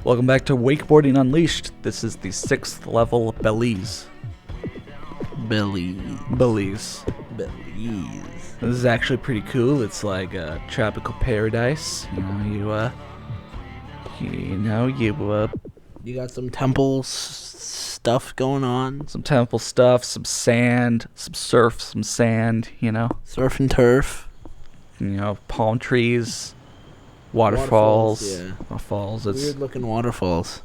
Welcome back to Wakeboarding Unleashed. This is the 6th level Belize. Belize. This is actually pretty cool. It's like a tropical paradise. You got some temple stuff going on. Some temple stuff, some sand, some surf, some sand, Surf and turf. Palm trees, waterfalls. Yeah. Waterfalls. It's weird looking waterfalls.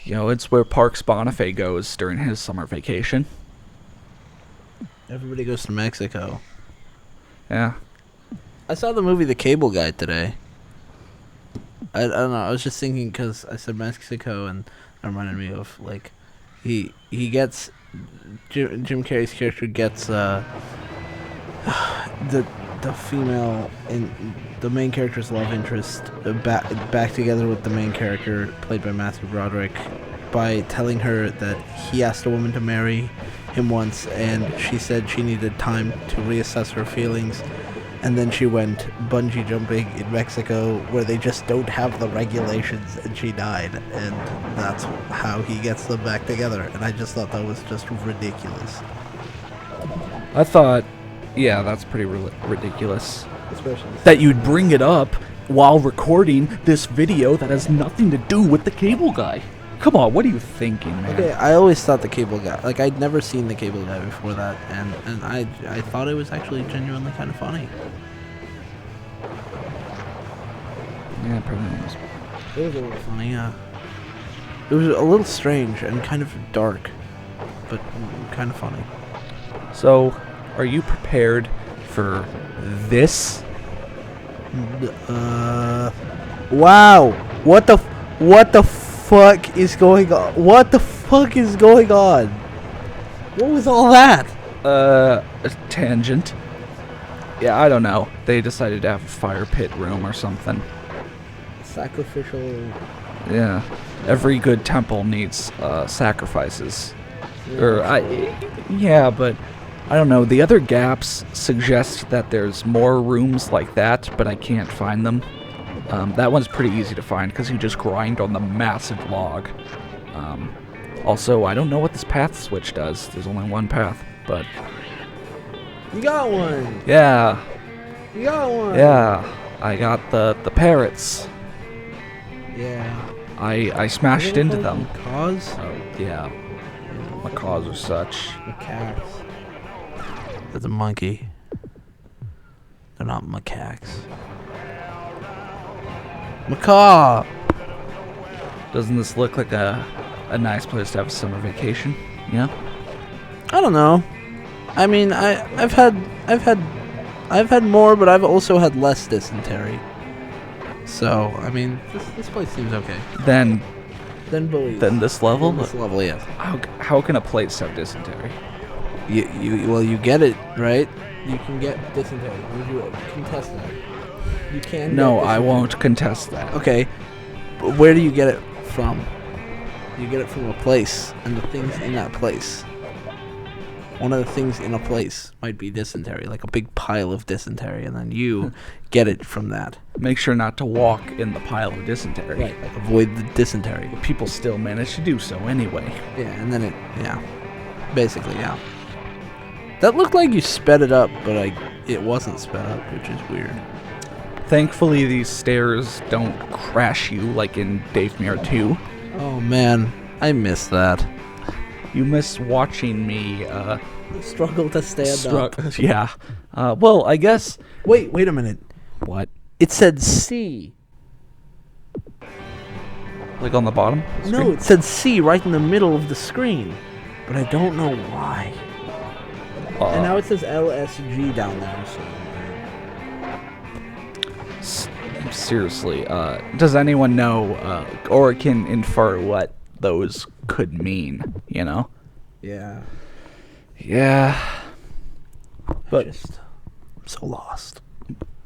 It's where Parks Bonifay goes during his summer vacation. Everybody goes to Mexico. Yeah. I saw the movie The Cable Guy today. I don't know. I was just thinking because I said Mexico and it reminded me of he gets Jim Carrey's character gets the female in the main character's love interest back together with the main character played by Matthew Broderick by telling her that he asked a woman to marry him once and she said she needed time to reassess her feelings, and then she went bungee jumping in Mexico where they just don't have the regulations, and she died, and that's how he gets them back together. And I just thought that was just ridiculous. I thought, yeah, that's pretty ridiculous. Especially that you'd bring it up while recording this video that has nothing to do with the Cable Guy. Come on, what are you thinking, man? Okay, I always thought the Cable Guy, I'd never seen the Cable Guy before that, and I thought it was actually genuinely kind of funny. Yeah, it probably was. It was a little funny, yeah. It was a little strange and kind of dark, but kind of funny. So, are you prepared for this? Wow! What the fuck is going on? What the fuck is going on? What was all that? A tangent. Yeah, I don't know. They decided to have a fire pit room or something. Sacrificial. Yeah. Every good temple needs sacrifices. Yeah, but I don't know. The other gaps suggest that there's more rooms like that, but I can't find them. That one's pretty easy to find because you just grind on the massive log. Also, I don't know what this path switch does. There's only one path, but... You got one! Yeah. You got one! Yeah. I got the parrots. Yeah. I smashed into them. Macaws? Oh, yeah. Macaws or such. Macaques. That's a monkey. They're not macaques. Macaw! Doesn't this look like a nice place to have a summer vacation? Yeah. I don't know. I mean, I've had more, but I've also had less dysentery. So, I mean, this place seems okay. Then Belize. Then this level? This level, yes. How can a place have dysentery? You get it, right? You can get dysentery. You contest that. You can. No, I won't contest that. Okay, but where do you get it from? You get it from a place, and the things in that place. One of the things in a place might be dysentery, like a big pile of dysentery, and then you get it from that. Make sure not to walk in the pile of dysentery. Right, like avoid the dysentery. But people still manage to do so anyway. Yeah, and then basically, yeah. That looked like you sped it up, but it wasn't sped up, which is weird. Thankfully, these stairs don't crash you like in Dave Mirror 2. Oh man, I miss that. You miss watching me struggle to stand up. Yeah. Well, I guess. Wait a minute. What? It said C. Like on the bottom? Of the No, screen? it said C right in the middle of the screen, but I don't know why. And now it says LSG down there. So. Seriously, does anyone know or can infer what those could mean, Yeah. Yeah. But I'm so lost.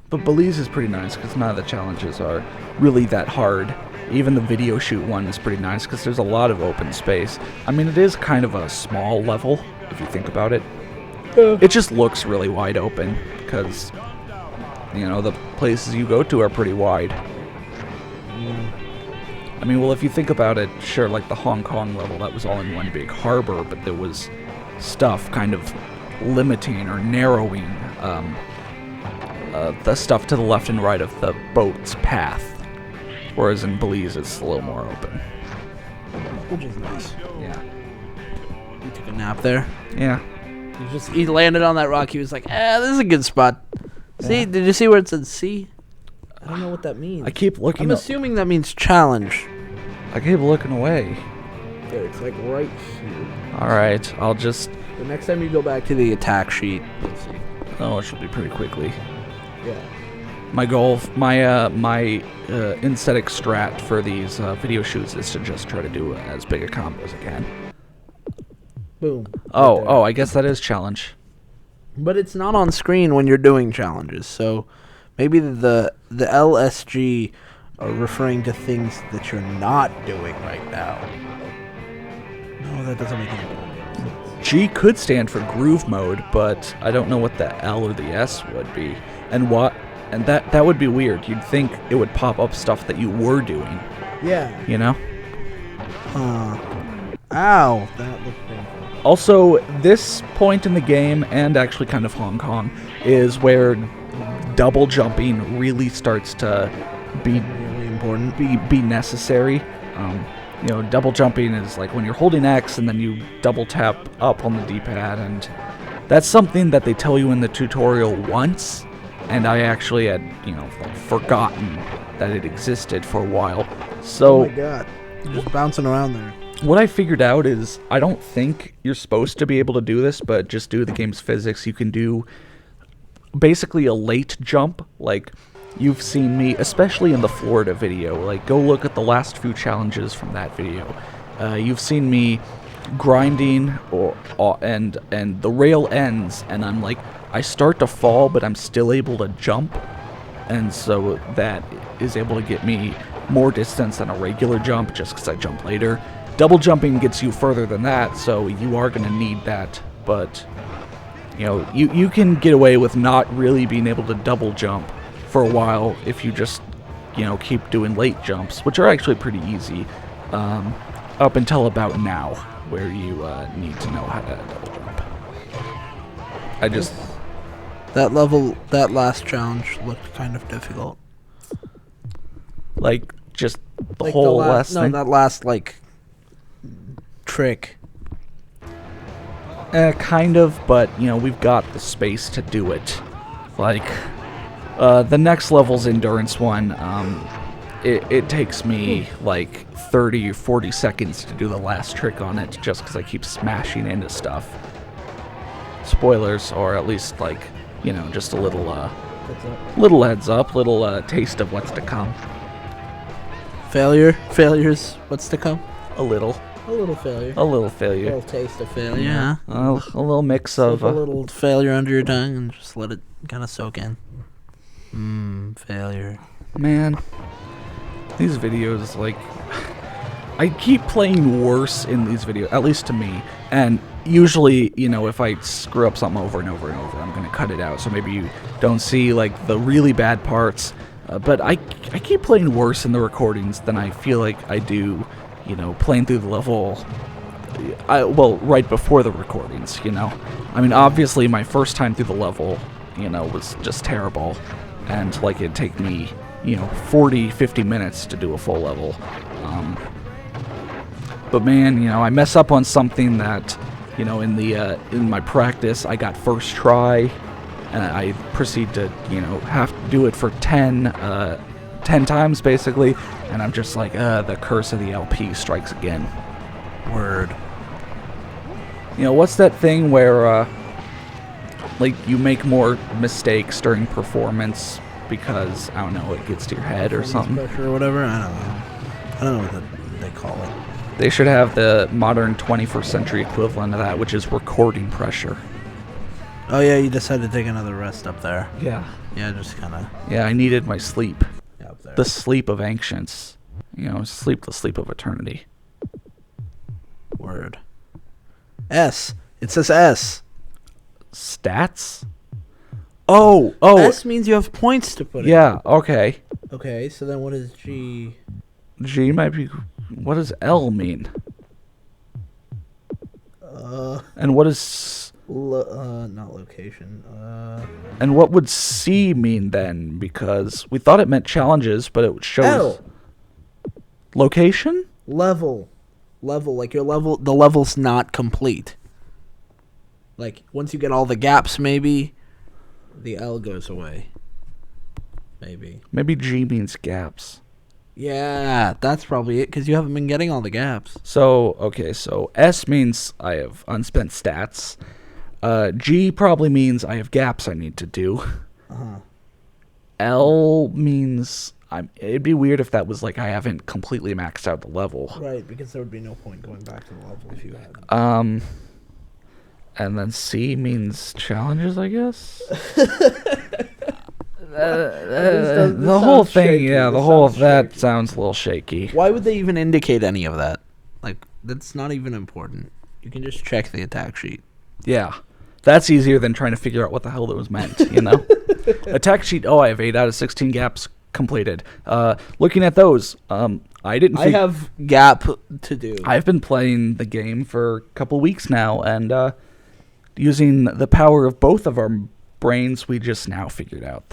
But Belize is pretty nice because none of the challenges are really that hard. Even the video shoot one is pretty nice because there's a lot of open space. I mean, it is kind of a small level, if you think about it. It just looks really wide open because, the places you go to are pretty wide. I mean, well, if you think about it, sure, like the Hong Kong level, that was all in one big harbor, but there was stuff kind of limiting or narrowing the stuff to the left and right of the boat's path. Whereas in Belize, it's a little more open. Which is nice. Yeah. You took a nap there. Yeah. He landed on that rock. He was like, this is a good spot. See, Yeah. did you see where it said C? I don't know what that means. I keep looking. I'm assuming that means challenge. I keep looking away. There, it's like right here. All right, I'll just. The next time you go back to the attack sheet, you'll see. Oh, it should be pretty quickly. Yeah. My goal, my aesthetic strat for these video shoots is to just try to do as big a combo as I can. Boom. Oh, I guess that is challenge. But it's not on screen when you're doing challenges, so maybe the LSG are referring to things that you're not doing right now. No, that doesn't make any sense. G could stand for groove mode, but I don't know what the L or the S would be, and that would be weird. You'd think it would pop up stuff that you were doing. Yeah. You know. Ow, that looked painful. Also, this point in the game, and actually kind of Hong Kong, is where double jumping really starts to be Really important. be necessary. Double jumping is like when you're holding X and then you double tap up on the D-pad, and that's something that they tell you in the tutorial once, and I actually had forgotten that it existed for a while. So Oh my god, you're just bouncing around there. what I figured out is I don't think you're supposed to be able to do this, but just due to the game's physics, you can do basically a late jump. Like, you've seen me, especially in the Florida video, like, go look at the last few challenges from that video. You've seen me grinding, and the rail ends, and I'm like, I start to fall, but I'm still able to jump, and so that is able to get me more distance than a regular jump, just because I jump later. Double jumping gets you further than that, so you are going to need that, but you can get away with not really being able to double jump for a while if you just keep doing late jumps, which are actually pretty easy, up until about now, where you need to know how to double jump. That last challenge looked kind of difficult. Like, just the Like whole last thing. that last trick. Kind of, but we've got the space to do it. Like, the next level's endurance one, it takes me like 30 or 40 seconds to do the last trick on it, just because I keep smashing into stuff. Spoilers, or at least just a little heads up, little taste of what's to come. Failures. What's to come? A little failure. A little failure. A little taste of failure. Yeah. A little mix of Slip a little failure under your tongue and just let it kind of soak in. Failure. Man, these videos, I keep playing worse in these videos, at least to me, and usually, if I screw up something over and over and over, I'm going to cut it out, so maybe you don't see, the really bad parts, but I keep playing worse in the recordings than I feel like I do, playing through the level, right before the recordings, I mean, obviously, my first time through the level, was just terrible, and, it'd take me, 40, 50 minutes to do a full level, but man, I mess up on something that, in my practice, I got first try, and I proceed to, have to do it for 10 times, basically, and I'm just like, the curse of the LP strikes again. Word. What's that thing where, you make more mistakes during performance because, I don't know, it gets to your head or something? Pressure or whatever? I don't know what they call it. They should have the modern 21st century equivalent of that, which is recording pressure. Oh yeah, you decided to take another rest up there. Yeah. Yeah, just kind of. Yeah, I needed my sleep. Yeah, up there. The sleep of ancients. The sleep of eternity. Word. S. It says S. Stats? Oh. S means you have points to put in. Yeah, okay. Okay, so then what is G? G might be. What does L mean? And what is? Not location. And what would C mean then? Because we thought it meant challenges, but it shows L. Location. Level. Like your level. The level's not complete. Like once you get all the gaps, maybe the L goes away. Maybe G means gaps. Yeah, that's probably it, because you haven't been getting all the gaps. So S means I have unspent stats. G probably means I have gaps I need to do. L means it'd be weird if that was like I haven't completely maxed out the level. Right, because there would be no point going back to the level if you hadn't. And then C means challenges, I guess. The whole thing, yeah, that sounds a little shaky. Why would they even indicate any of that? Like, that's not even important. You can just check the attack sheet. Yeah, that's easier than trying to figure out what the hell that was meant, you know? Attack sheet, I have 8 out of 16 gaps completed. Looking at those, I have gap to do. I've been playing the game for a couple weeks now, and using the power of both of our brains, we just now figured out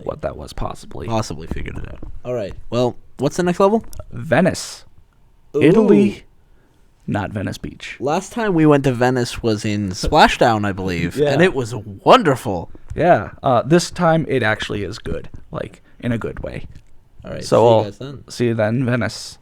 what that was. Possibly figured it out. All right. Well, what's the next level? Venice. Ooh. Italy, not Venice Beach. Last time we went to Venice was in Splashdown, I believe, and it was wonderful. Yeah. This time it actually is good, like in a good way. All right. So see you guys then. See you then, Venice.